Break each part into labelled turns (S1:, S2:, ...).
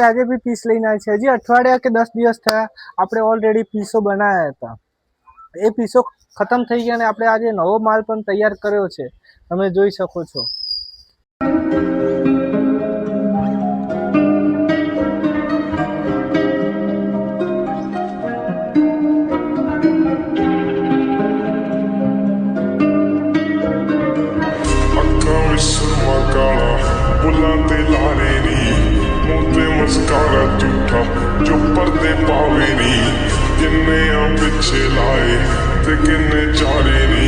S1: આજે બી પીસ લઈને આવી છે। હજી અઠવાડિયા કે 10 દિવસ થયા આપણે ઓલરેડી પીસો બનાવ્યા હતા। એ પીસો ખતમ થઈ ગયા અને આપણે આજે નવો માલ પણ તૈયાર કર્યો છે, તમે જોઈ શકો છો।
S2: बुला ते लारे नी मुँह ते मस्कारा झूठा जो पर्दे पावे नी किन्ने आ पिछे लाए ते किन्ने चारे नी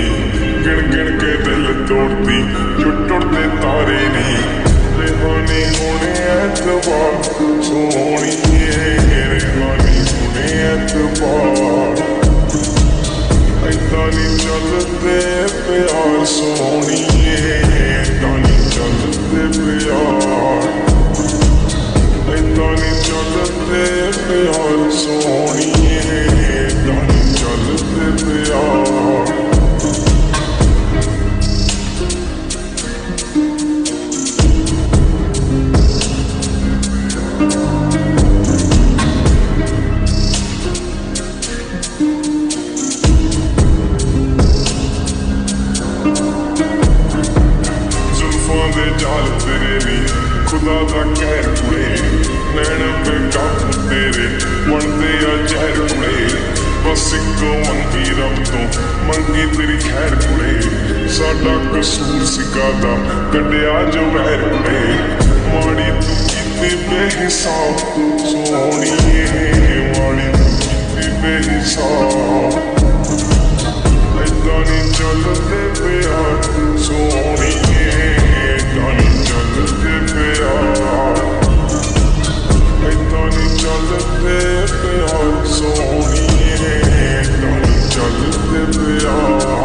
S2: गिन गिन के दिल तोड़ती जो टुटते तारे नी रेहानी होने एतबार सोनी रेहानी होने एतबार ऐदा नी चलते प्यार सोनी ऐदा नी चलते प्यार ऐदा नी चलते प्यार सोनी ऐदा नी चलते प्यार। जाल तेरे नी खुदा दा कहर कुड़े नैन पे काबू तेरे बनते आ जहर कुड़े बस इको मंगी रब तो मंगी तेरी खैर कुड़े साडा कसूर सिकादा कड्डिया जो वैर कुड़े माड़ी तू कीती बेहिसाब सोनी माड़ी तू कीती बेहिसाब ऐदा नी चलते प्यार सोनी ऐदा नी चलते प्यार ऐदा नी चलते प्यार सोनी ऐदा नी चलते प्यार।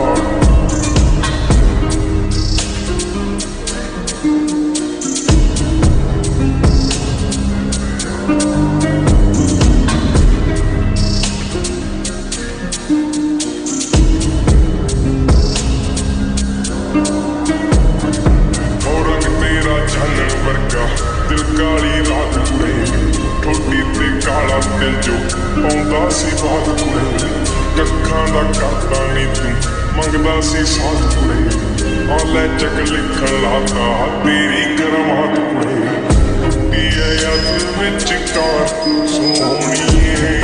S2: दिल काली रात कुड़े ठोडी ते काला दिल जो पाउंदा सी बात कुड़े कक्खां दा करदा नी तू मंगदा सी साथ कुड़े आ लै चक लिखण लाता तेरी करमात कुड़े टुटी है याद विच कार सोनी टुटी है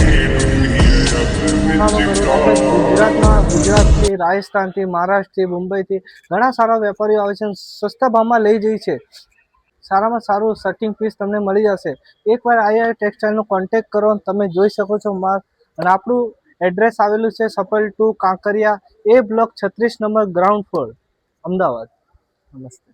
S2: याद विच कार।
S1: ગુજરાતથી રાજસ્થાનથી મહારાષ્ટ્રથી મુંબઈથી ઘણા સારા વેપારીઓ આવે છે, સસ્તા ભાવમાં લઈ જાય છે। સારામાં સારું સટિંગ પીસ તમને મળી જશે। એકવાર આઈઆર ટેક્સટાઇલનો કોન્ટેક્ટ કરો, તમે જોઈ શકો છો માલ। અને આપણું એડ્રેસ આવેલું છે સફલ 2 Kankaria A block 36 number ground floor, Ahmedabad. નમસ્તે।